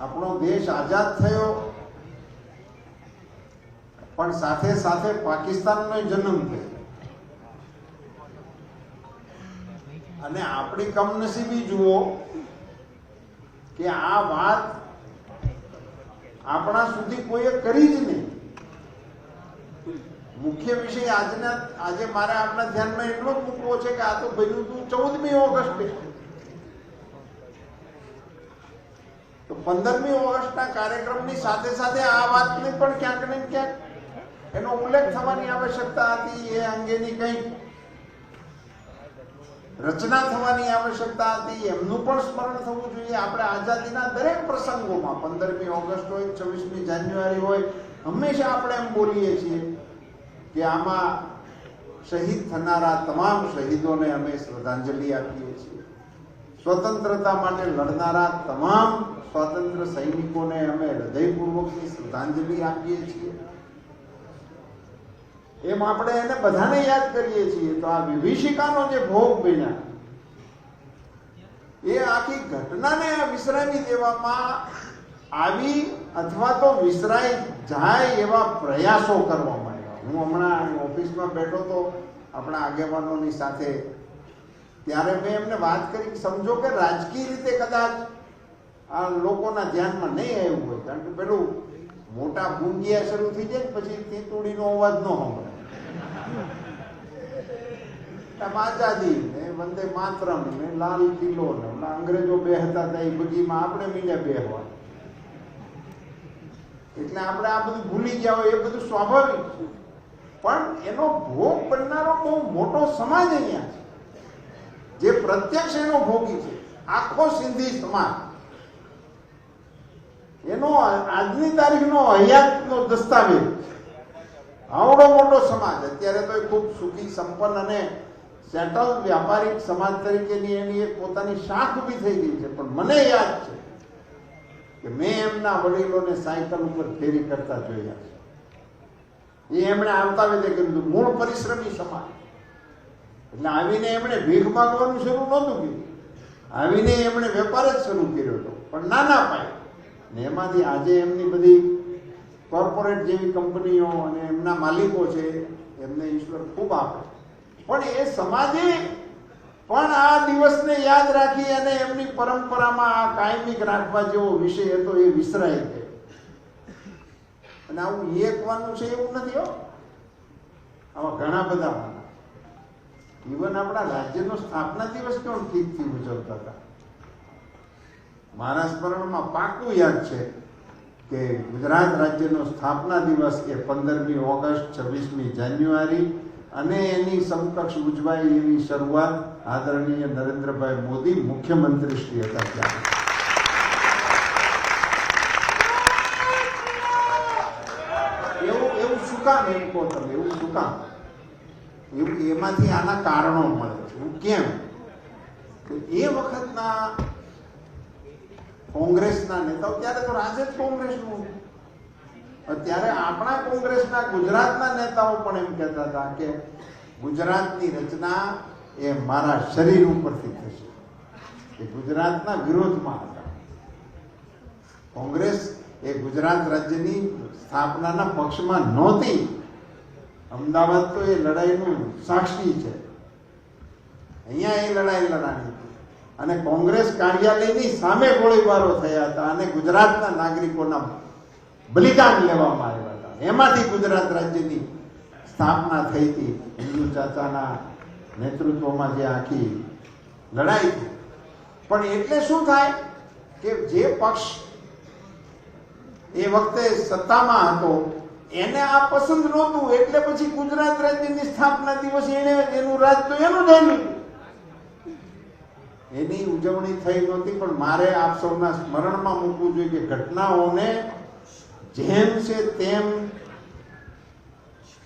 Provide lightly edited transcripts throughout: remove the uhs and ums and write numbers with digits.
આપણો દેશ આઝાદ થયો, પણ સાથે સાથે પાકિસ્તાનનો જન્મ થયો. અને આપણી કમનસીબી જુઓ કે આ વાત આપણા સુધી કોઈએ કરી જ નહીં. મુખ્ય વિષય આજે મારે આપણા ધ્યાનમાં એટલો જ મૂકવો છે કે આ તો બન્યું હતું 14મી ઓગસ્ટે. તો 15મી ઓગસ્ટના કાર્યક્રમની સાથે સાથે આ વાતને પણ ક્યાંક ને ક્યાંક એનો ઉલ્લેખ થવાની આવશ્યકતા હતી. એ અંગેની કંઈક રચના થવાની આવશ્યકતા હતી. એમનું પણ સ્મરણ થવું જોઈએ. આપણે આઝાદીના દરેક પ્રસંગોમાં 15મી ઓગસ્ટ હોય, 26મી જાન્યુઆરી હોય, હંમેશા આપણે એમ બોલીએ છીએ કે આમાં શહીદ થનારા તમામ શહીદોને અમે શ્રદ્ધાંજલિ આપીએ છીએ. સ્વતંત્રતા માટે લડનારા તમામ સ્વાતંત્ર્ય સૈનિકોને અમે હૃદયપૂર્વકની શ્રદ્ધાંજલિ આપીએ છીએ. એમ આપણે એને બધાને યાદ કરીએ છીએ. તો આ વિભીષિકાનો જે ભોગ બન્યા એ આખી ઘટનાને વિસરાવી દેવામાં આવી અથવા તો વિસરાઈ જાય એવા પ્રયાસો કરવામાં આવ્યા. હું હમણાં ઓફિસમાં બેઠો તો આપણા આગેવાનોની સાથે, ત્યારે મેં એમને વાત કરી કે સમજો કે રાજકીય રીતે કદાચ આ લોકોના ધ્યાનમાં નહીં આવ્યું હોય, કારણ કે પેલું મોટા ગુંગિયા શરૂ થઈ જાય પછી તીતુડીનો અવાજ ન સાંભળે. આઝાદી ને વંદે માતરમ ને લાલ કિલ્લો ને અંગ્રેજો બેહતા હતા એ બગીમાં આપણે મીંડ્યા બેહવા. એટલે આપણે આ બધું ભૂલી ગયા હોય એ બધું સ્વાભાવિક છે. પણ એનો ભોગ બનનારો બહુ મોટો સમાજ અહીંયા છે, જે પ્રત્યક્ષ એનો ભોગી છે. આખો સિંધી સમાજ એનો આજની તારીખનો હયાતનો દસ્તાવેજ. આવડો મોટો સમાજ અત્યારે તો ખૂબ સુખી, સંપન્ન અને સેટલ વ્યાપારિક સમાજ તરીકેની એની એક પોતાની શાખ ઊભી થઈ ગઈ છે. પણ મને યાદ છે કે મેં એમના વડીલોને સાયકલ ઉપર ફેરી કરતા જોયા છે. એ એમણે આવતા વેદે કર્યું. મૂળ પરિશ્રમી સમાજ. એટલે આવીને એમણે ભીખ માંગવાનું શરૂ નહોતું કર્યું, આવીને એમણે વેપાર જ શરૂ કર્યો હતો, પણ નાના પાયે. ને એમાંથી આજે એમની બધી કોર્પોરેટ જેવી કંપનીઓ અને એમના માલિકો છે, એમને ઈશ્વર ખૂબ આપે. પણ એ સમાજે પણ આ દિવસને યાદ રાખી અને એમની પરંપરામાં આ કાયમિક રાખવા જેવો વિષય હતો એ વિસરાઈ ગયો. અને આવું એકવાનું છે એવું નથી હો, આવા ઘણા બધા. ઇવન આપણા રાજ્યનો સ્થાપના દિવસ કેવો ઠીકથી ઉજવતા હતા. મારા સ્મરણમાં પાકું યાદ છે કે ગુજરાત રાજ્યનો સ્થાપના દિવસ એ 15મી ઓગસ્ટ, 26મી જાન્યુઆરી અને એની સમકક્ષ ઉજવાય એવી શરૂઆત આદરણીય નરેન્દ્રભાઈ મોદી મુખ્યમંત્રી શ્રી હતા ત્યારે. એવું શું કામ એમ કહો તમે? એવું શું કામ? એવું એમાંથી આના કારણો મળે છે. એવું કેમ? એ વખતના કોંગ્રેસના નેતાઓ, ત્યારે તો રાજ જ કોંગ્રેસનું, અત્યારે આપણા કોંગ્રેસના ગુજરાતના નેતાઓ પણ એમ કહેતા હતા કે ગુજરાતની રચના એ મારા શરીર ઉપરથી થશે. એ ગુજરાતના વિરોધમાં હતા. કોંગ્રેસ એ ગુજરાત રાજ્યની સ્થાપનાના પક્ષમાં નહોતી. અમદાવાદ તો એ લડાઈનું સાક્ષી છે. અહીંયા એ લડાઈ લડાણી હતી અને કોંગ્રેસ કાર્યાલયની સામે ગોળીબારો થયા હતા અને ગુજરાતના નાગરિકોના બલિદાન લેવામાં આવ્યા હતા. એમાંથી ગુજરાત રાજ્યની સ્થાપના થઈ હતી. હિન્દુ ચાચાના નેતૃત્વમાં જે આખી લડાઈ હતી. પણ એટલે શું થાય કે જે પક્ષ એ વખતે સત્તામાં હતો એને આ પસંદ નહોતું, એટલે પછી ગુજરાત રાજ્યની સ્થાપના દિવસે એને એનું રાજ તો એનું જ આવ્યું, એની ઉજવણી થઈ નહોતી. પણ મારે આપ સૌના સ્મરણમાં મૂકવું જોઈએ કે ઘટનાઓને જેમ છે તેમ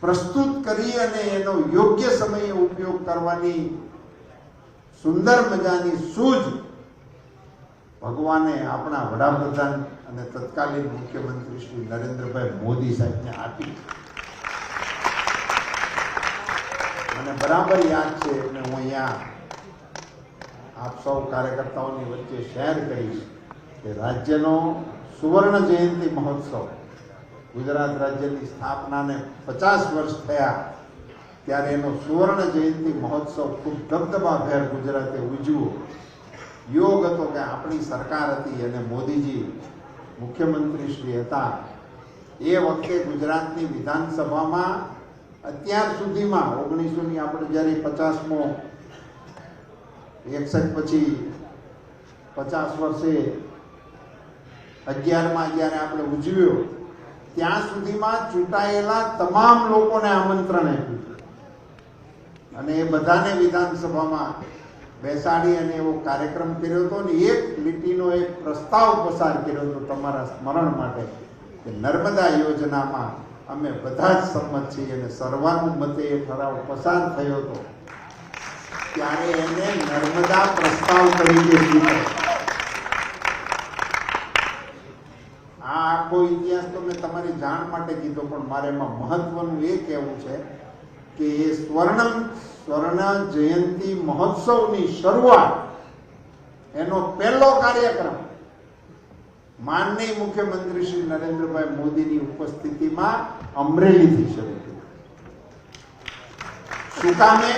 પ્રસ્તુત કરી અને એનો યોગ્ય સમયે ઉપયોગ કરવાની સુંદર મજાની સૂઝ ભગવાને આપણા વડાપ્રધાન અને તત્કાલીન મુખ્યમંત્રી શ્રી નરેન્દ્રભાઈ મોદી સાહેબને આપી. મને બરાબર યાદ છે અને હું અહીંયા આપ સૌ કાર્યકર્તાઓની વચ્ચે શેર કરીશ કે રાજ્યનો સુવર્ણ જયંતિ મહોત્સવ, ગુજરાત રાજ્યની સ્થાપનાને 50 વર્ષ થયા ત્યારે એનો સુવર્ણ જયંતિ મહોત્સવ ખૂબ દબદબાભેર ગુજરાતે ઉજવ્યો. યોગ હતો કે આપણી સરકાર હતી અને મોદીજી મુખ્યમંત્રી શ્રી હતા. એ વખતે ગુજરાતની વિધાનસભામાં અત્યાર સુધીમાં 1900ની આપણે જ્યારે 50મો 61 પછી 50 વર્ષે 11માં જ્યારે આપણે ઉજવ્યો ત્યાં સુધીમાં ચૂંટાયેલા તમામ લોકોને આમંત્રણ આપ્યું અને એ બધાને વિધાનસભામાં બેસાડી અને એવો કાર્યક્રમ કર્યો હતો ને એક લીટીનો એક પ્રસ્તાવ પસાર કર્યો હતો તમારા સ્મરણ માટે કે નર્મદા યોજનામાં અમે બધા જ સંમત છીએ અને સર્વાનુમતે એ ઠરાવ પસાર થયો હતો. ત્યારે એને નર્મદા પ્રસ્તાવ તરીકે સ્વીકાર્યો. આ આખો ઇતિહાસ તો મેં તમારી જાણ માટે કીધો, પણ મારે એમાં મહત્વનું એ કહેવું છે કે એ સ્વર્ણ જયંતિ મહોત્સવની શરૂઆત, એનો પહેલો કાર્યક્રમ માનનીય મુખ્યમંત્રી શ્રી નરેન્દ્રભાઈ મોદીની ઉપસ્થિતિમાં અમરેલીથી શરૂ થયો. શું કામે?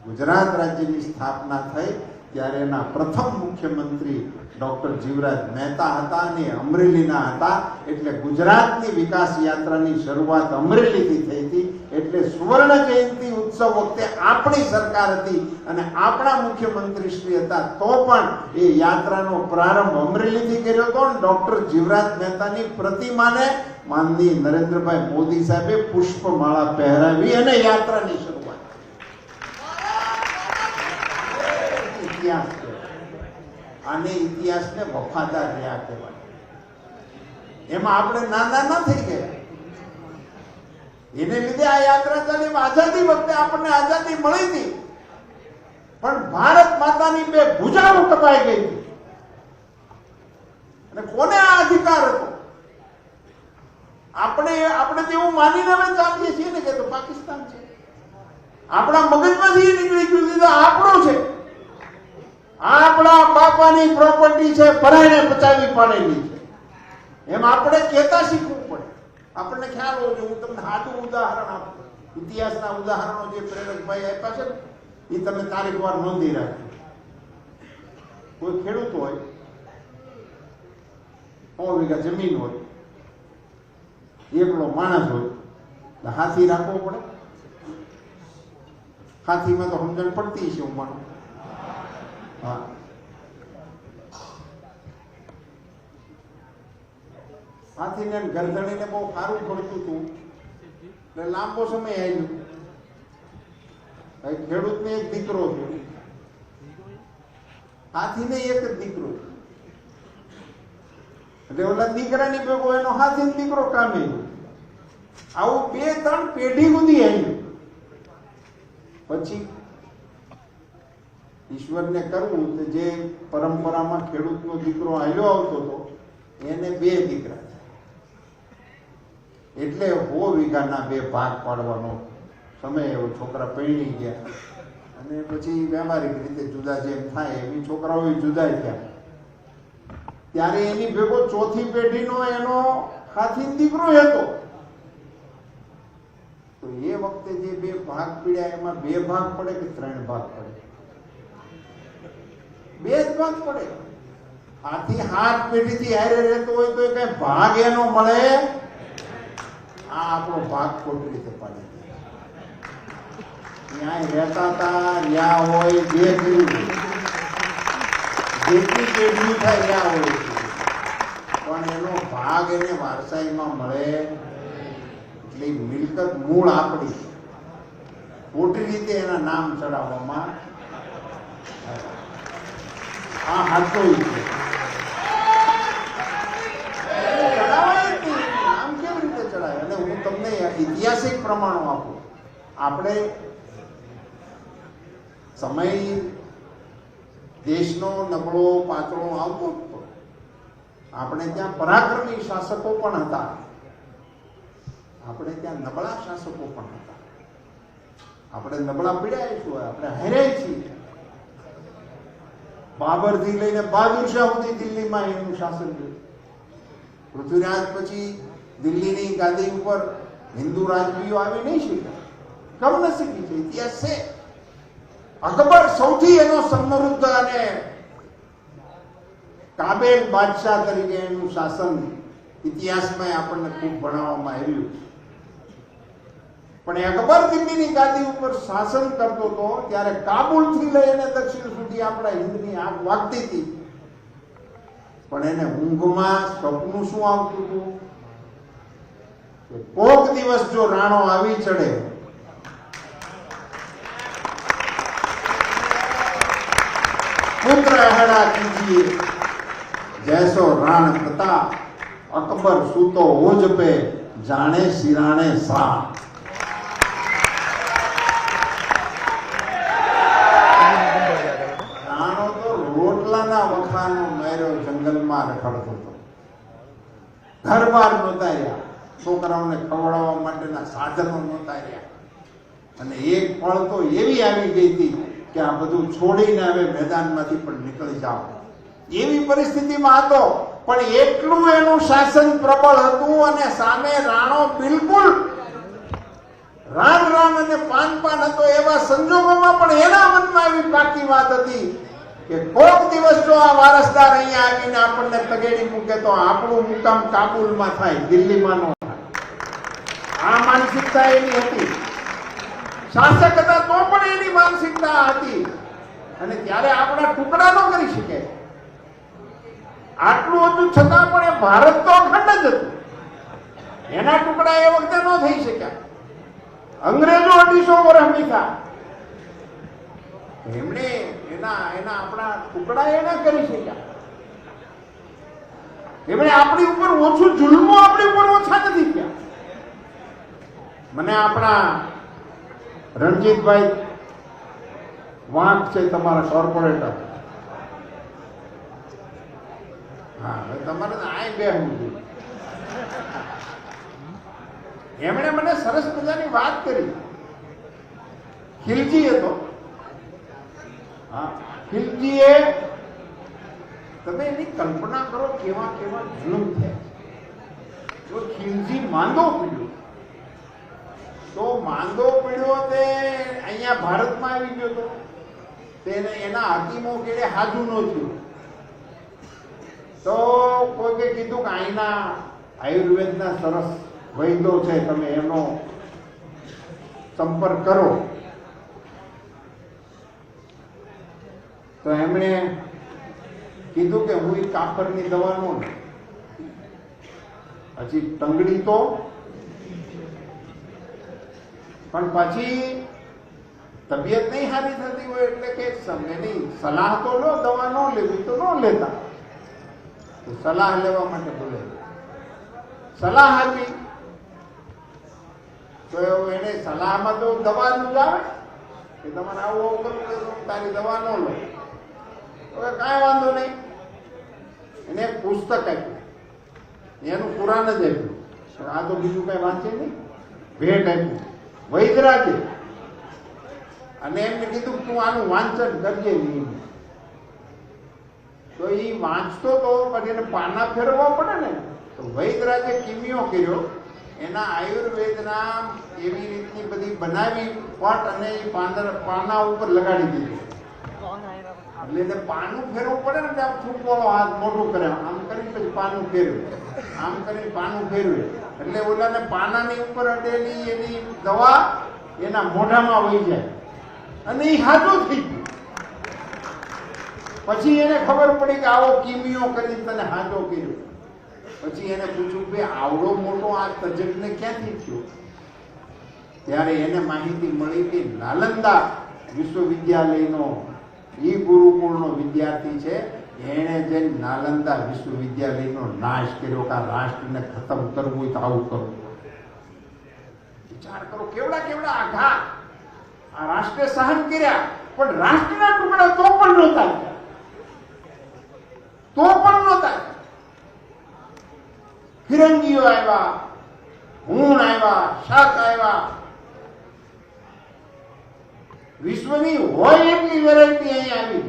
ગુજરાત રાજ્યની સ્થાપના થઈ ત્યારે એના પ્રથમ મુખ્યમંત્રી ડોક્ટર જીવરાજ મહેતા હતા અને અમરેલીના હતા. એટલે ગુજરાતની વિકાસ યાત્રાની શરૂઆત અમરેલીથી થઈ હતી. એટલે સુવર્ણ જયંતિ ઉત્સવ વખતે આપણી સરકાર હતી અને આપણા મુખ્યમંત્રી શ્રી હતા, તો પણ એ યાત્રાનો પ્રારંભ અમરેલીથી કર્યો હતો. ડોક્ટર જીવરાજ મહેતાની પ્રતિમાને માનનીય નરેન્દ્રભાઈ મોદી સાહેબે પુષ્પમાળા પહેરાવી અને યાત્રાની શરૂઆત. ઇતિહાસ આને ઇતિહાસને વફાદાર રહ્યા કહેવાય. એમાં આપણે નાના ન થઈ ગયા. એને લીધે આ યાત્રા ચાલી. આઝાદી વખતે આપણને આઝાદી મળી હતી, પણ ભારત માતાની બે ભુજાઓ કપાઈ ગઈ હતી. અને કોને આ અધિકાર હતો? આપણે તેવું માનીને હવે ચાલીએ છીએ ને કે તો પાકિસ્તાન છે. આપણા મગજમાંથી નીકળી ગયું છે, આપણો છે, આપણા બાપાની પ્રોપર્ટી છે, પરાયને પચાવી પાડેલી છે. એમ આપણે કહેતા શીખવું પડે. આપણને ખ્યાલ હોવો જોઈએ. હું તમને સાદું ઉદાહરણ આપું. ઇતિહાસના ઉદાહરણો જે પ્રેરકભાઈ આપ્યા છે ને, એ તમે તારીખવાર નોંધી રાખજો. કોઈ ખેડૂત હોય, 100 વીઘા જમીન હોય, એકલો માણસ હોય, તો હાથી રાખવો પડે. હાથીમાં તો સમજણ પડતી છે, હું માનું. હા, હાથીને ગરદણીને બહુ સારું પડતું હતું એટલે લાંબો સમય આવ્યું. ખેડૂતને એક દીકરો થયો, હાથીને એક જ દીકરો. એટલે ઓલા દીકરાની ભેગો એનો હાથી દીકરો કામે. આવું 2-3 પેઢી સુધી આવ્યું. પછી ઈશ્વરને કરવું કે જે પરંપરામાં ખેડૂતનો દીકરો આવ્યો આવતો હતો એને 2 દીકરા, એટલે 100 વીઘાના 2 ભાગ પાડવાનો સમય એવો. છોકરા પરણી ગયા અને પછી વ્યવહારિક રીતે જુદા જેમ થાય એવી છોકરાઓ જુદા થયા. ત્યારે એની ભેગો 4થી પેઢીનો એનો હાથી દીકરો હતો. તો એ વખતે જે 2 ભાગ પડ્યા એમાં 2 ભાગ પડે કે 3 ભાગ પડે? 2 જ ભાગ પડે. હાથી 7 પેઢીથી હારે રહેતો હોય તો કઈ ભાગ એનો મળે? આ આપણો ભાગ ખોટી રીતે પાડે. ત્યાં રહેતા હતા, ત્યાં હોય, જેટલી પેઢી થાય ત્યાં હોય, પણ એનો ભાગ એને વારસાઈમાં મળે. એટલે મિલકત મૂળ આપણી, ખોટી રીતે એના નામ ચડાવવામાં આ હાથો છે. ચડાવાય જ નહીં. નામ કેવી રીતે ચડાય? અને હું તમને ઐતિહાસિક પ્રમાણો આપું. આપણે સમય દેશનો નબળો પાતળો આવતો હતો. આપણે ત્યાં પરાક્રમી શાસકો પણ હતા, આપણે ત્યાં નબળા શાસકો પણ હતા. આપણે નબળા પીડ્યા છું, આપણે હાર્યા છીએ. બાબરથી લઈને બહાદુર શાહ સુધી દિલ્હીમાં એનું શાસન રહ્યું. પૃથ્વીરાજ પછી દિલ્હીની ગાદી ઉપર હિન્દુ રાજવીઓ આવી નહીં શક્યા. કમનસીબી છે, ઇતિહાસ છે. અકબર સૌથી એનો સમૃદ્ધ અને કાબેલ બાદશાહ તરીકે એનું શાસન ઇતિહાસમાં આપણને ખૂબ ભણાવવામાં આવ્યું. પણ અકબર દિલ્હીની ગાદી ઉપર શાસન કરતો હતો ત્યારે કાબુલથી લઈને દક્ષિણ સુધી આપણા હિન્દની આગ વાગતી હતી. પણ એને ઊંઘમાં સપનું શું આવતું હતું કે કોક દિવસ જો રાણો આવી ચડે, પુત્ર અહડા કીજીએ જૈસો રાણ પ્રતાપ, અકબર સૂતો ઓજ पे જાણે સિરાણે સા. રાણો તો રોટલાના વખાનો મેર્યો જંગલમાં રખડતો હતો. ઘર-બાર નહોતા રહ્યા, છોકરાઓને ખવડાવવા માટેના સાધનો નહોતા રહ્યા. અને એક પળ તો એવી આવી ગઈ હતી કે આ બધું છોડીને હવે મેદાનમાંથી પણ નીકળી જાઓ એવી પરિસ્થિતિમાં હતો. પણ એટલું એનું શાસન પ્રબળ હતું અને સામે રાણો બિલકુલ રાન અને પાન હતો. એવા સંજોગોમાં પણ એના મનમાં એવી પાકી વાત હતી કે કોક દિવસ જો આ વારસદાર અહીંયા આવીને આપણને તગેડી મૂકે તો આપણું મુકામ કાબુલમાં થાય, દિલ્હીમાં ન થાય. આ માનસિકતા એની હતી. શાસક હતા તો પણ એની માનસિકતા હતી. અને ત્યારે આપણા ટુકડા ન કરી શકે. આટલું હતું છતાં પણ એ ભારત તો અખંડ જ હતું. એના ટુકડા એ વખતે ન થઈ શક્યા. અંગ્રેજો 250 વર્ષ મીઠા, એમણે એના આપણા ટુકડા એ ના કરી શક્યા. એમણે આપણી ઉપર ઓછું જુલ્મો આપણી ઉપર ઓછા નથી થયા. મને આપણા રણજીતભાઈ વાંક છે, તમારા કોર્પોરેટર, હા તમારે આ બેહવું જોઈએ. એમણે મને સરસ મજાની વાત કરી. ખિલજી હતો, હા ખિલજીએ, તમે એની કલ્પના કરો કેવા કેવા જુલ્મ થયા. જો ખિલજી માંદો પીડ્યો તો માંદો પીડ્યો તે અહીંયા ભારતમાં આવી ગયો હતો. તેને એના હકીમો કેડે હાજુ ન થયું તો કોઈએ કીધું કે અહીંના આયુર્વેદના સરસ વૈદ્યો છે, તમે એનો સંપર્ક કરો. તો એમણે કીધું કે હું એ કાપરની દવાનો ને હજી ટંગડી તો, પણ પછી તબિયત નહીં સારી થતી હોય એટલે કે એની સલાહ તો લો, દવા ન લેવી તો ન લેતા. સલાહ લેવા માટે બોલે, સલાહ આપી તો એને સલાહમાં તો દવાનું જ આવે કે તમારે આવું આવું કરવું, તારી દવા ન લો. હવે કાંઈ વાંધો નહીં. એને એક પુસ્તક આપ્યું, એનું પુરાણ જ આપ્યું. આ તો બીજું કઈ વાંચે નહીં, ભેટ આપ્યું વૈદરાજે. અને એમને કીધું તું આનું વાંચન કરજે નહીં. તો એ વાંચતો તો પછી એને પાના ફેરવવા પડે ને. તો વૈદરાજે કિમિયો કર્યો, એના આયુર્વેદના એવી રીતની બધી બનાવી પટ અને એ પાના ઉપર લગાડી દીધી. એટલે એને પાનું ફેરવું પડે ને, આમ થૂકવાળો હાથ મોટું કરે, આમ કરી પછી પાનું ફેરવે, આમ કરી પાનું ફેરવે. એટલે ઓલાને પાનાની ઉપર અડેલી એની દવા એના મોઢામાં વહી જાય અને એ હાજુ થઈ ગયું. પછી એને ખબર પડી કે આવો કિમિયો કરી તને હાજો કર્યો. પછી એને પૂછ્યું કે આવડો મોટો આ તજજ્ઞ ક્યાંથી થયો? ત્યારે એને માહિતી મળી કે નાલંદા વિશ્વવિદ્યાલયનો ઈ ગુરુકુળનો વિદ્યાર્થી છે, એણે જે નાલંદા વિશ્વવિદ્યાલયનો નાશ કર્યો કે આ રાષ્ટ્રને ખતમ કરવું હોય તો આવું કરવું. વિચાર કરો કેવડા કેવડા આઘાત આ રાષ્ટ્રે સહન કર્યા, પણ રાષ્ટ્રના ટુકડા તો પણ નહોતા, તો પણ નહોતા. ફિરંગીઓ આવ્યા, હૂણ આવ્યા, શાક આવ્યા, વિશ્વની હોય એટલી વેરાયટી અહીં આવી.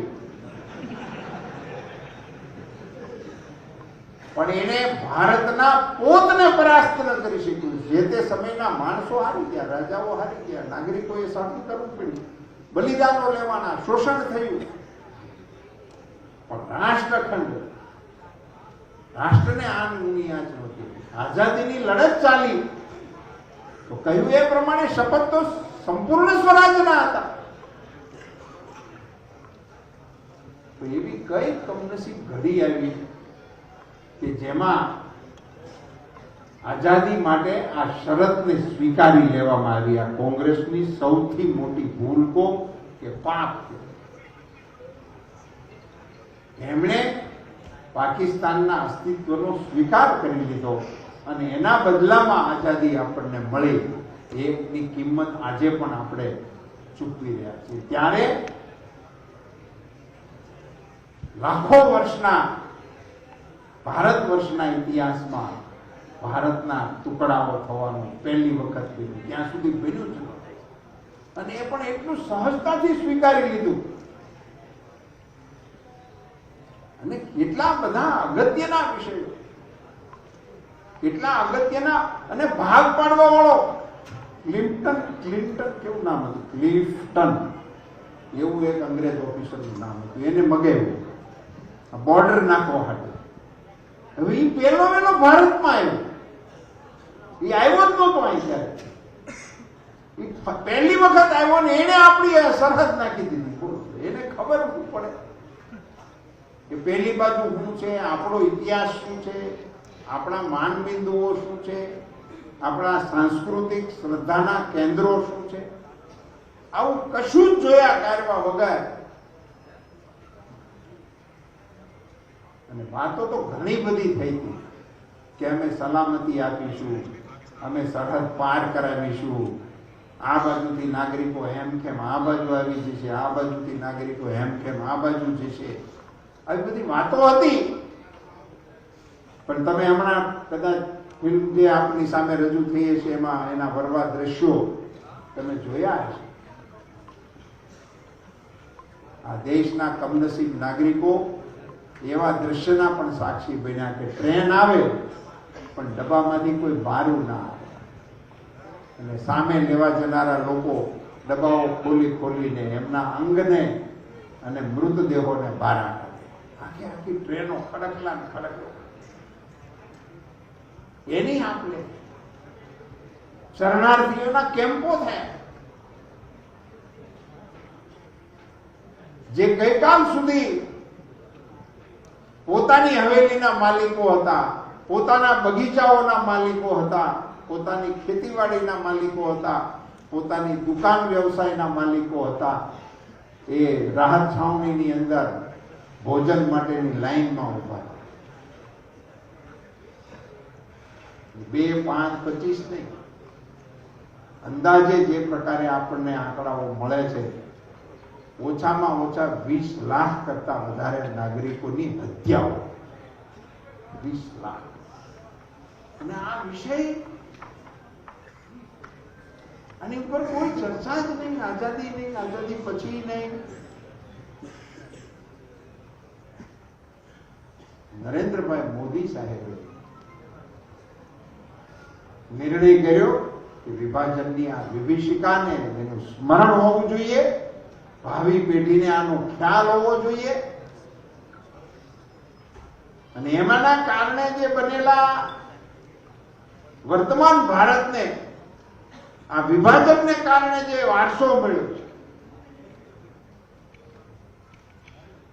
પણ એને ભારતના પોતને પરાસ્ત ન કરી શક્યું. જે તે સમયના માણસો હારી ગયા, રાજાઓ હારી ગયા, નાગરિકોએ સહન કરવું પડ્યું, બલિદાનો લેવાના, શોષણ થયું. પણ રાષ્ટ્રખંડ, રાષ્ટ્રને આની આંચ નહોતી. આઝાદીની લડત ચાલી તો કહ્યું એ પ્રમાણે શપથ તો સંપૂર્ણ સ્વરાજના હતા. તો એવી કઈ કમનસીબ ઘડી આવી કે જેમાં આઝાદી માટે આ શરતને સ્વીકારી લેવામાં આવી. આ કોંગ્રેસની સૌથી મોટી ભૂલ કો કે પાપ. એમણે પાકિસ્તાનના અસ્તિત્વનો સ્વીકાર કરી લીધો અને એના બદલામાં આઝાદી આપણને મળી. એની કિંમત આજે પણ આપણે ચૂકવી રહ્યા છીએ. ત્યારે લાખો વર્ષના ભારત વર્ષના ઇતિહાસમાં ભારતના ટુકડાઓ થવાનું પહેલી વખત બન્યું. ત્યાં સુધી બન્યું જ નહોતું અને એ પણ એટલું સહજતાથી સ્વીકારી લીધું. અને કેટલા બધા અગત્યના વિષયો, કેટલા અગત્યના અને ભાગ પાડવા વાળો ક્લિન્ટન કેવું નામ હતું, ક્લિફ્ટન એવું એક અંગ્રેજ ઓફિસરનું નામ હતું. એને મગાવ્યું બોર્ડર નાખવા માટે. હવે એ પહેલો ભારતમાં આવ્યો. એ આવ્યો જ નહોતો અહીં ત્યારે. પહેલી વખત આવ્યો ને એને આપણી સરહદ નાખી દીધી. એને ખબર શું પડે કે પહેલી બાજુ શું છે, આપણો ઇતિહાસ શું છે, આપણા માનબિંદુઓ શું છે, આપણા સાંસ્કૃતિક શ્રદ્ધાના કેન્દ્રો શું છે. આવું કશું જ જોયા કરવા વગર અને વાતો તો ઘણી બધી થઈ હતી કે અમે સલામતી આપીશું, અમે સરહદ પાર કરાવીશું, આ બાજુથી નાગરિકો હેમખેમ આ બાજુ આવી જશે, આ બાજુથી નાગરિકો હેમખેમ આ બાજુ જશે. આવી બધી વાતો હતી. પણ તમે હમણાં કદાચ ફિલ્મ જે આપની સામે રજૂ થઈ છે એમાં એના વરવા દ્રશ્યો તમે જોયા હશે. આ દેશના કમનસીબ નાગરિકો એવા દ્રશ્યના પણ સાક્ષી બન્યા કે ટ્રેન આવે પણ ડબ્બામાંથી કોઈ બારું ના આવે અને સામે લેવા જનારા લોકો ડબ્બાઓ ખોલીને એમના અંગને અને મૃતદેહોને બહાર કાઢે. આખી ટ્રેનો ખડકલા ને ખડકલા. એની આપણે શરણાર્થીઓના કેમ્પો થયા. જે ગઈકાલ સુધી પોતાની હવેલીના માલિકો હતા, પોતાના બગીચાઓના માલિકો હતા, પોતાની ખેતીવાડીના માલિકો હતા, પોતાની દુકાન વ્યવસાયના માલિકો હતા, એ રાહત છાવણીની અંદર ભોજન માટેની લાઈનમાં ઉભા. 2, 5, 25 નહીં, અંદાજે જે પ્રકારે આપણને આંકડાઓ મળે છે, ઓછામાં ઓછા 20 લાખ કરતા વધારે નાગરિકોની હત્યાઓ. 20 લાખ. અને આ વિષય આની ઉપર કોઈ ચર્ચા જ નહીં. આઝાદી નહીં, આઝાદી પછી નહીં. નરેન્દ્રભાઈ મોદી સાહેબે નિર્ણય કર્યો કે વિભાજનની આ વિભીષિકાને એનું સ્મરણ હોવું જોઈએ, ભાવિ પેઢીને આનો ખ્યાલ હોવો જોઈએ. અને એમાંના કારણે જે બનેલા વર્તમાન ભારતને આ વિભાજનને કારણે જે વારસો મળ્યો છે,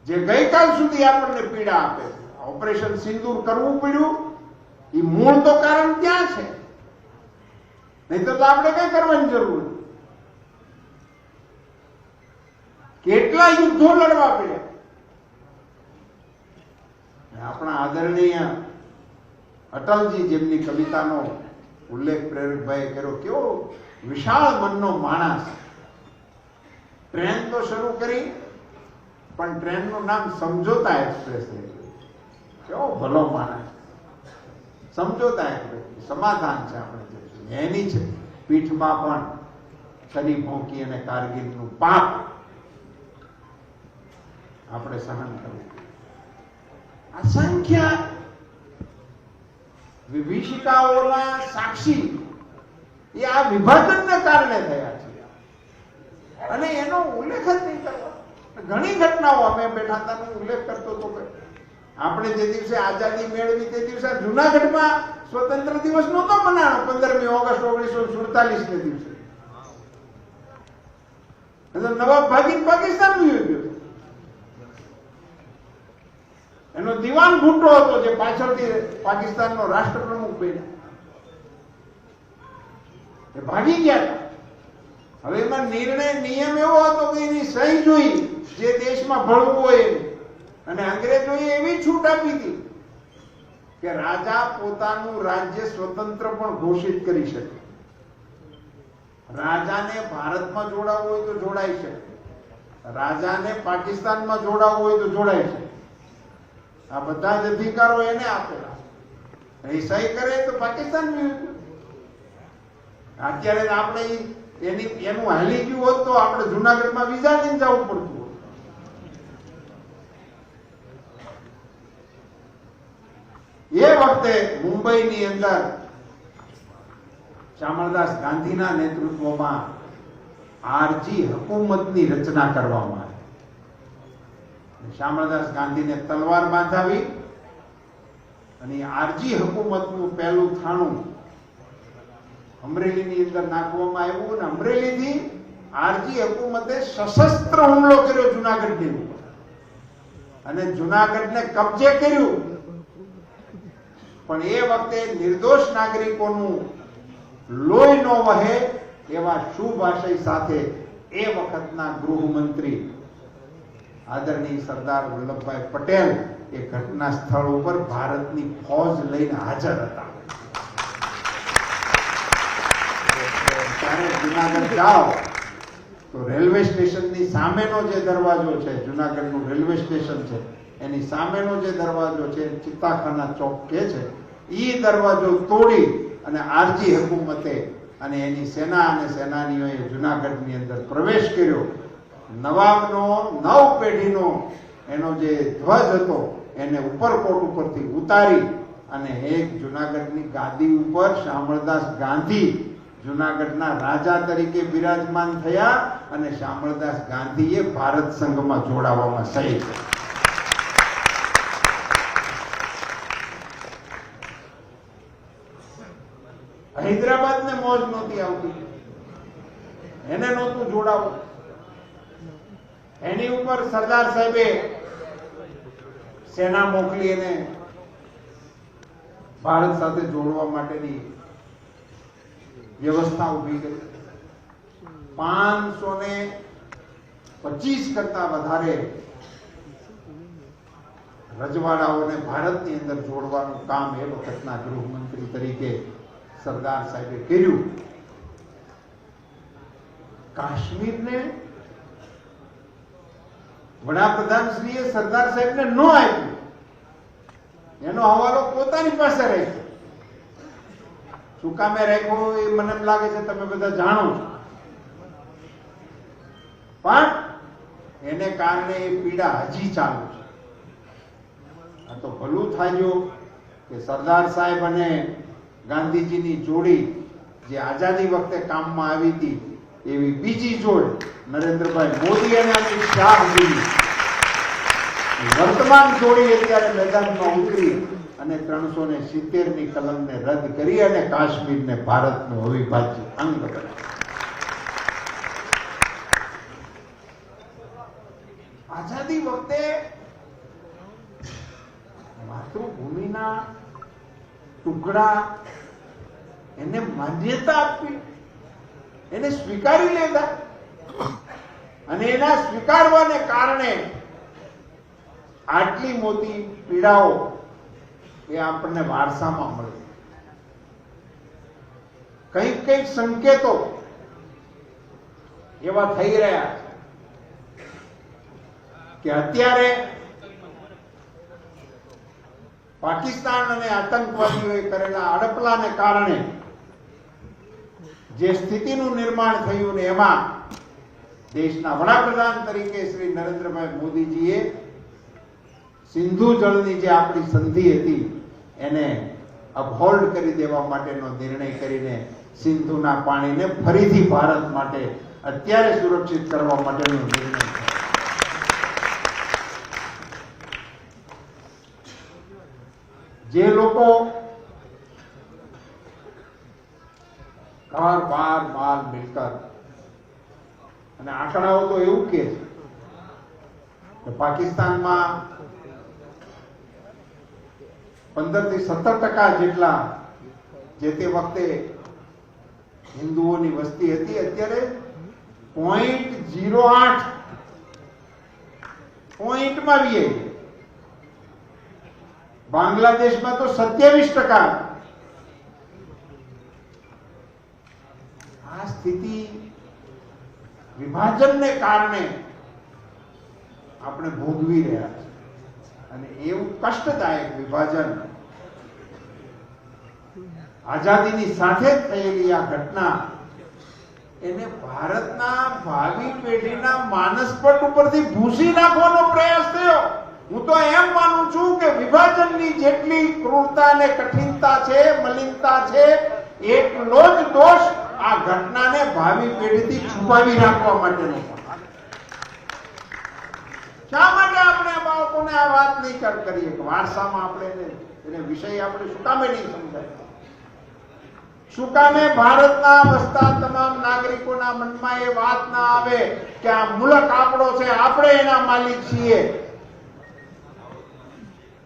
જે ગઈકાલ સુધી આપણને પીડા આપે છે, ઓપરેશન સિંદૂર કરવું પડ્યું, એ મૂળ તો કારણ ત્યાં છે. નહીં તો આપણે કઈ કરવાની જરૂર નથી. કેટલા યુદ્ધો લડવા પડ્યા. આપણા આદરણીય અટલજી, જેમની કવિતાનો ઉલ્લેખ પ્રેરકભાઈ કર્યો, કેવો વિશાળ મનનો માણસ. ટ્રેન તો શરૂ કરી પણ ટ્રેનનું નામ સમજોતા એક્સપ્રેસ રાખ્યું. કેવો ભલો માણસ. સમજોતા એક્સપ્રેસ સમાધાન છે. આપણે એની છે પીઠમાં પણ છરી ભોંકી અને કારગિલનું પાપ આપણે સહન કરવું. અસંખ્ય વિભીષિકાઓના સાક્ષી એ આ વિભાજનને કારણે થયા છે અને એનો ઉલ્લેખ જ નહીં કરવો. ઘણી ઘટનાઓ અમે બેઠા હતા ઉલ્લેખ કરતો હતો કે આપણે જે દિવસે આઝાદી મેળવી તે દિવસે જુનાગઢમાં સ્વતંત્ર દિવસ નહોતો મનાયો 15મી ઓગસ્ટ 1947 ને દિવસે. નવાબ ભાગીને પાકિસ્તાન વયો ગયો. એનો દિવાન ભુટ્ટો હતો જે પાછળથી પાકિસ્તાનનો રાષ્ટ્રપ્રમુખ બન્યો. એ ભાગી ગયા હતા. હવે એમાં નિયમ એવો હતો કે એની સહી જોઈ જે દેશમાં ભળવું હોય અને અંગ્રેજોએ એવી છૂટ આપી હતી કે રાજા પોતાનું રાજ્ય સ્વતંત્ર પણ ઘોષિત કરી શકે. રાજાને ભારતમાં જોડાવવું હોય તો જોડાઈ શકે, રાજાને પાકિસ્તાનમાં જોડાવવું હોય તો જોડાઈ શકે. આ બધા જ અધિકારો એને આપેલા. એ સહી કરે તો પાકિસ્તાન. અત્યારે આપણે એનું હાલી ગયું હોત તો આપણે જુનાગઢમાં વિઝા લઈને જવું પડતું. એ વખતે મુંબઈની અંદર શામળદાસ ગાંધીના નેતૃત્વમાં આરજી હુકુમતની રચના કરવામાં આવી. શામળદાસ ગાંધીને તલવાર બાંધાવી અને આરજી હુકુમતનું પહેલું થાણું અમરેલીની અંદર નાખવામાં આવ્યું અને અમરેલીથી આરજી હુકુમતે સશસ્ત્ર હુમલો કર્યો જુનાગઢની ઉપર અને જુનાગઢને કબજે કર્યું. પણ એ વખતે નિર્દોષ નાગરિકોનું લોહી ન વહે એવા શુભ આશય સાથે એ વખતના ગૃહમંત્રી આદરણીય સરદાર વલ્લભભાઈ પટેલ એ ઘટના સ્થળ ઉપર ભારતની ફૌજ લઈને હાજર હતા. ત્યારે જુનાગઢ જાઓ તો રેલવે સ્ટેશનની સામેનો જે દરવાજો છે, જુનાગઢનું રેલવે સ્ટેશન છે, એની સામેનો જે દરવાજો છે ચિત્તાખાના ચોક કે છે, એ દરવાજો તોડી અને આરજી હુકુમતે અને એની સેના અને સેનાનીઓએ જુનાગઢની અંદર પ્રવેશ કર્યો. નવાબનો નવ પેઢીનો એનો જે ધ્વજ હતો એને ઉપરકોટ ઉપરથી ઉતારી અને એક જુનાગઢની ગાદી ઉપર શામળદાસ ગાંધી જુનાગઢના રાજા તરીકે બિરાજમાન થયા અને શામળદાસ ગાંધીએ ભારત સંઘમાં જોડાવામાં સહી કરી. હૈદરાબાદ ને મોજ નહોતી આવતી, એને નહોતું જોડાવું. એની ઉપર સરદાર સાહેબે સેના મોકલી એને ભારત સાથે જોડવા માટેની વ્યવસ્થા ઉભી કરી. 525 કરતા વધારે રજવાડાઓને ભારતની અંદર જોડવાનું કામ એ વખતના ગૃહમંત્રી તરીકે સરદાર સાહેબે કર્યું. કાશ્મીરને વડાપ્રધાન શ્રીએ સરદાર સાહેબને ન આપ્યું, એનો હવાલો પોતાની પાસે રાખ્યો. શું કામે રાખ્યો એ મને એમ લાગે છે તમે બધા જાણો છો, પણ એને કારણે એ પીડા હજી ચાલુ છે. આ તો ભલું થાય કે સરદાર સાહેબ અને ગાંધીજીની જોડી જે આઝાદી વખતે કામમાં આવી હતી એવી બીજી જોડ નરેન્દ્રભાઈ મોદી અને અમિત શાહજીની વર્તમાન જોડી અત્યારે મેદાનમાં ઉતરી અને 370ની કલમને રદ કરી અને કાશ્મીરને ભારતનું અવિભાજ્ય અંગ બનાવ્યું. આઝાદી વખતે માતૃભૂમિના ટુકડા એને માન્યતા આપવી, એને સ્વીકારી લેતા અને એના સ્વીકારવાને કારણે આટલી મોટી પીડાઓ એ આપણને વારસામાં મળે. કઈક કઈક સંકેતો એવા થઈ રહ્યા છે કે અત્યારે પાકિસ્તાન અને આતંકવાદીઓએ કરેલા અડપલાને કારણે જે સ્થિતિનું નિર્માણ થયું ને એમાં દેશના વડાપ્રધાન તરીકે શ્રી નરેન્દ્રભાઈ મોદીજીએ સિંધુ જળની જે આપણી સંધિ હતી એને અપહોલ્ડ કરી દેવા માટેનો નિર્ણય કરીને સિંધુના પાણીને ફરીથી ભારત માટે અત્યારે સુરક્ષિત કરવા માટેનો નિર્ણય થયો. જે લોકો ઘર બાર માલ મિલકત અને આંકડાઓ તો એવું કે પાકિસ્તાનમાં 15 થી 17% જેટલા જે તે વખતે હિન્દુઓની વસ્તી હતી, અત્યારે 0.08 પોઈન્ટમાં આવી. બાંગ્લાદેશમાં તો 27%. આ સ્થિતિ વિભાજનને કારણે આપણે ભોગવી રહ્યા છીએ અને એવું કષ્ટદાયક વિભાજન આઝાદીની સાથે થયેલી આ ઘટના એને ભારતના ભાવિ પેઢીના માનસપટ ઉપરથી ભૂસી નાખવાનો પ્રયાસ થયો. હું તો એમ માનું છું કે વિભાજનની જેટલી ક્રૂરતા અને કઠિનતા છે, મલિનતા છે, એટલો જ દોષ આ ઘટનાને ભાવિ પેઢીથી છુપાવી રાખવા માટેનો. શા માટે આપણે બાળકોને આ વાત નહીં કરીએ કે વારસામાં આપણે એને વિષય આપણે શું કામે નહીં સમજાય? શું કામે ભારતના વસતા તમામ નાગરિકોના મનમાં એ વાત ના આવે કે આ મુલક આપણો છે, આપણે એના માલિક છીએ?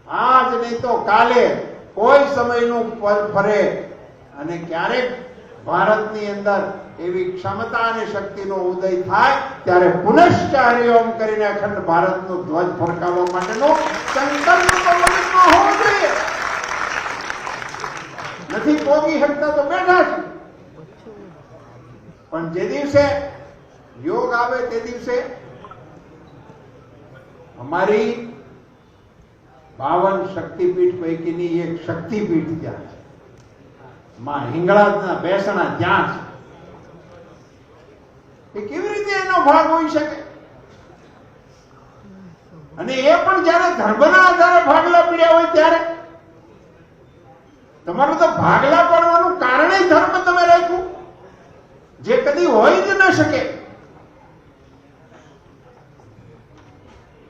આજ નહીં તો કાલે કોઈ સમયનું પલ ફરે અને ક્યારેક ભારતની અંદર એવી ક્ષમતા અને શક્તિનો ઉદય થાય ત્યારે પુનશ્ચ હરિઓમ કરીને અખંડ ભારતનો ધ્વજ ફરકાવવા માટેનો સંકલ્પ હોવો જોઈએ. નથી પોગી શકતા તો બેઠા છે, પણ જે દિવસે યોગ આવે તે દિવસે અમારી 52 શક્તિપીઠ પૈકીની એક શક્તિપીઠ ત્યાં છે, માં હિંગળાજના બેસણા ત્યાં છે. એ કેવી રીતે એનો ભાગ હોઈ શકે? અને એ પણ જયારે ધર્મના આધારે ભાગલા પડ્યા હોય ત્યારે તમારું તો ભાગલા પડવાનું કારણ ધર્મ તમે રાખ્યું, જે કદી હોય જ ન શકે.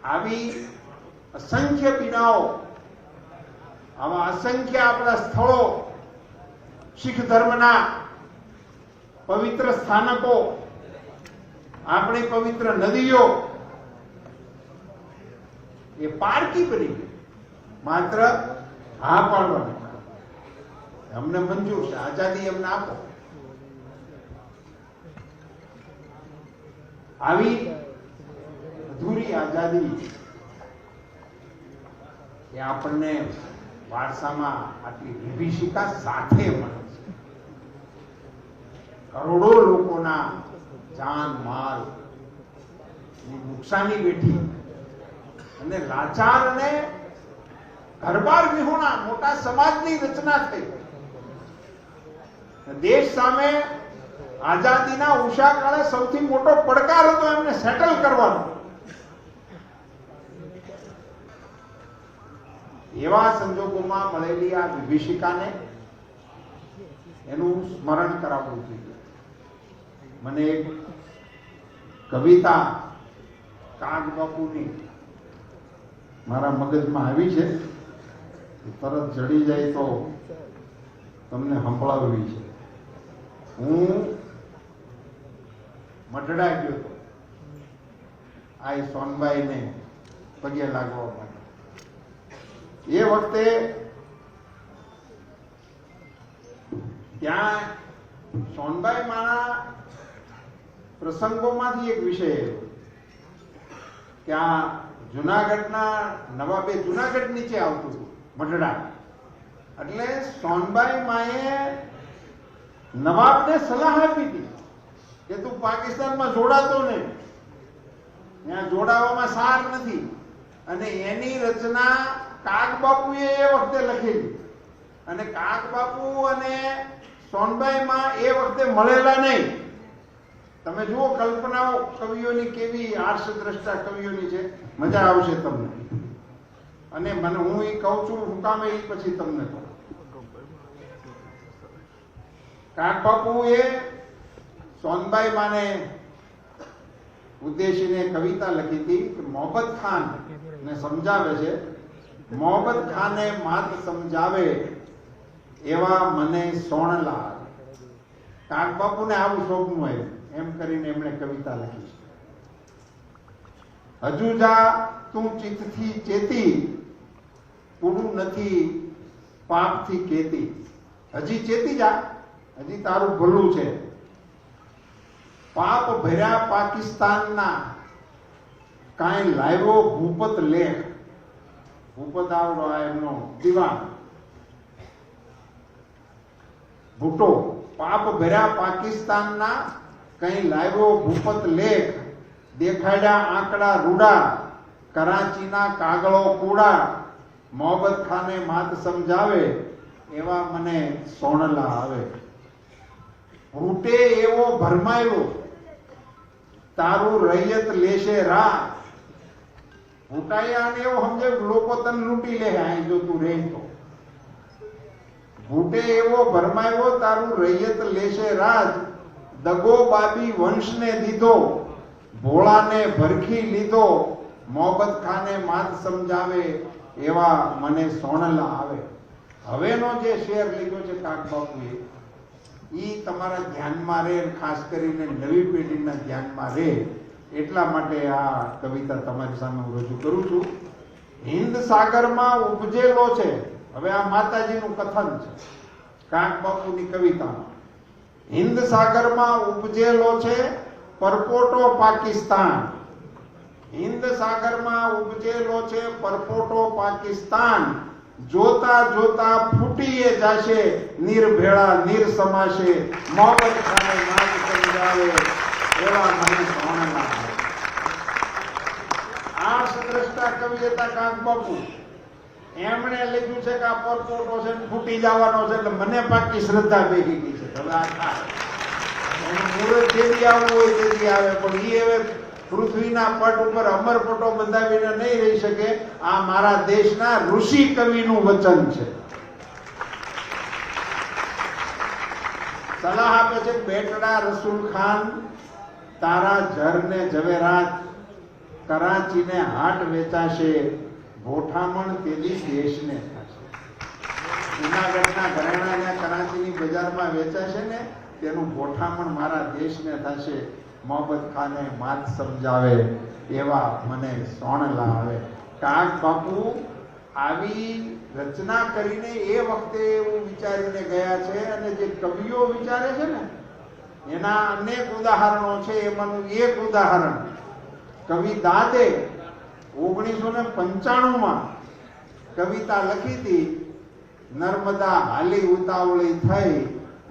આવી અસંખ્ય પીડાઓ, આવા અસંખ્ય આપણા સ્થળો, શીખ ધર્મના પવિત્ર સ્થાનકો, આપણી પવિત્ર નદીઓ એ પારકી બની ગઈ. માત્ર હા પાડવાનું, અમને મંજૂર છે, આઝાદી અમને આપો. આવી અધૂરી આઝાદી એ આપણને વારસામાં આટલી વિભીષિકા સાથે મળે છે. કરોડો લોકોના જાન માલ નુકસાની વેઠી અને લાચાર અને ઘરબાર વિહોણા મોટા સમાજની રચના થઈ. દેશ સામે આઝાદીના ઉષા કાળે સૌથી મોટો પડકાર હતો એમને સેટલ કરવાનો. એવા સંજોગોમાં મળેલી આ વિભીષિકાને એનું સ્મરણ કરાવવું જોઈએ. મને એક કવિતા કાગબાપુની મારા મગજમાં આવી છે, તરત જડી જાય તો તમને સંભળાવવી છે. હું મઢડા ગયો હતો આ સોનબાઈને પગે લાગવા માટે. એ વખતે ત્યાં સોનબાઈ માના પ્રસંગોમાંથી એક વિષય કે આ જુનાગઢના નવાબે જુનાગઢ નીચે આવતું હતું મઢડા, એટલે સોનબાઈ માએ નવાબને સલાહ આપી હતી કે તું પાકિસ્તાનમાં જોડાતો ને, ત્યાં જોડાવામાં સાર નથી. અને એની રચના કાગબાપુએ એ વખતે લખેલી. અને કાગબાપુ અને સોનબાઈ માં એ વખતે મળેલા નહીં. તમે જુઓ કલ્પનાઓ કવિઓની કેવી આર્ષદ્રષ્ટા કવિઓની છે, મજા આવશે તમને. અને મને હું એ કહું છું હું કામ એ પછી તમને કહું. કાગબાપુએ સોનબાઈ માને ઉદ્દેશીને કવિતા લખી હતી કે મોહબ્બત ખાન ને સમજાવે છે, મોહબ્બત ખાને માત સમજાવે એવા મને સોણલા. કાગબાપુને આવું શોભનું આવ્યું એમ કરીને એમણે કવિતા લખી છે. હજુ જા તું ચિત્તથી ચેતી, પૂરું નથી પાપથી કેતી. હજી ચેતી જા, હજી તારું ભલું છે. પાપ ભર્યા પાકિસ્તાનના કાંઈ લાવ્યો ભૂપત લેખ. ભૂપત આવડો આ એમનો દિવાન ભૂટો. પાપ ભર્યા પાકિસ્તાનના કઈ લાવ્યો ભૂપત લેખ. દેખાડ્યા આંકડા રૂડા, કરાચીના કાગળો કૂડા. મોહબ્બત ખાને માત સમજાવે એવા મને સોણલા આવે. ભૂટે એવો ભરમાયો તારું રૈયત લેશે રાહ. ભૂટાયા ને એવું સમજે લોકો તને લૂંટી લે અહીં જો તું રહે તો. ભૂટે એવો ભરમાયો તારું રૈયત લેશે રાજ. દગો બાબી વંશને દીધો, ભોળાને ભરખી લીધો. મોહબ્બત ખાને માત સમજાવે એવા મને સોણલા આવે. હવેનો જે શેર લીધો છે કાગબાપુએ, ઈ તમારા ધ્યાનમાં રહે, ખાસ કરીને નવી પેઢીના ધ્યાનમાં રહે એટલા માટે આ કવિતા તમારી સામે હું રજૂ કરું છું. હિન્દ સાગરમાં ઉપજેલો છે. હવે આ માતાજીનું કથન છે કાગબાપુની કવિતામાં. હિન્દ સાગરમાં ઉપજેલો છે પરપોટો પાકિસ્તાન. હિન્દ સાગરમાં ઉપજેલો છે પરપોટો પાકિસ્તાન. જોતા જોતા ફૂટીએ જાશે નિર્ભેળા નિરસમાશે. મોહબ્બત ખાને માત સમજાવે એવા મને સોણલા. આ સદ્રષ્ટા કવિ હતા કાગબાપુ. એમણે લખ્યું છે કે આ પરપોટો છે ફૂટી જવાનો છે એટલે મને પાકી શ્રદ્ધા બેસી ગઈ છે. હવે આ થાય એનું મુહૂર્ત જેથી આવવું હોય તેથી આવે, પણ એ હવે પૃથ્વીના પટ ઉપર અમરપટો બંધાવીને નહીં રહી શકે. આ મારા દેશના ઋષિ કવિનું વચન છે. સલાહ આપે છે બેટડા રસૂલ ખાન તારા ઝરને ઝવેરાત. કરાચીને હાટ વેચાશે ગોઠામણ તેદી દેશને થશે. જૂનાગઢના ઘરેણાને કરાચીની બજારમાં વેચાશે ને તેનું ગોઠામણ મારા દેશને થશે. મોહબ્બત ખાને માત સમજાવે એવા મને સોણલા આવે. કાગબાપુ આવી રચના કરીને એ વખતે એવું વિચારીને ગયા છે, અને જે કવિઓ વિચારે છે ને એના અનેક ઉદાહરણો છે. એમાંનું એક ઉદાહરણ કવિ દાદે 1995માં કવિતા લખી હતી. નર્મદા હાલી ઉતાવળી થઈ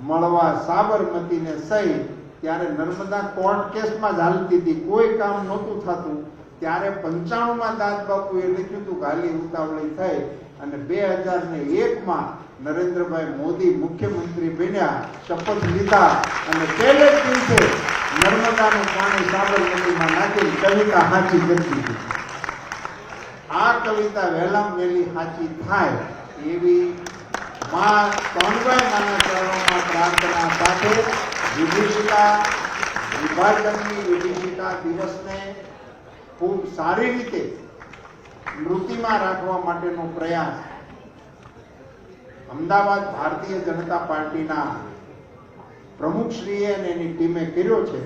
મળવા સાબરમતીને સહી. ત્યારે નર્મદા કોર્ટ કેસમાં જ હાલતી હતી, કોઈ કામ નહોતું થતું. ત્યારે 95માં દાદબાપુએ લખ્યું હતું કે હાલી ઉતાવળી થઈ. અને 2001માં નરેન્દ્રભાઈ મોદી મુખ્યમંત્રી બન્યા, શપથ લીધા અને પહેલે જ દિવસે નર્મદાનું પાણી સાબરમતીમાં નાખી કવિતા સાચી કરી દીધી. આ કવિતા વહેલામ વહેલી સાચી થાય એવી માં સોનબાઈ માના ચરણોમાં પ્રાર્થના સાથે વિભીષિકા વિભાજનની વિભીષિકા દિવસને ખૂબ સારી રીતે સ્મૃતિમાં રાખવા માટેનો પ્રયાસ અમદાવાદ ભારતીય જનતા પાર્ટીના પ્રમુખશ્રીએ અને એની ટીમે કર્યો છે.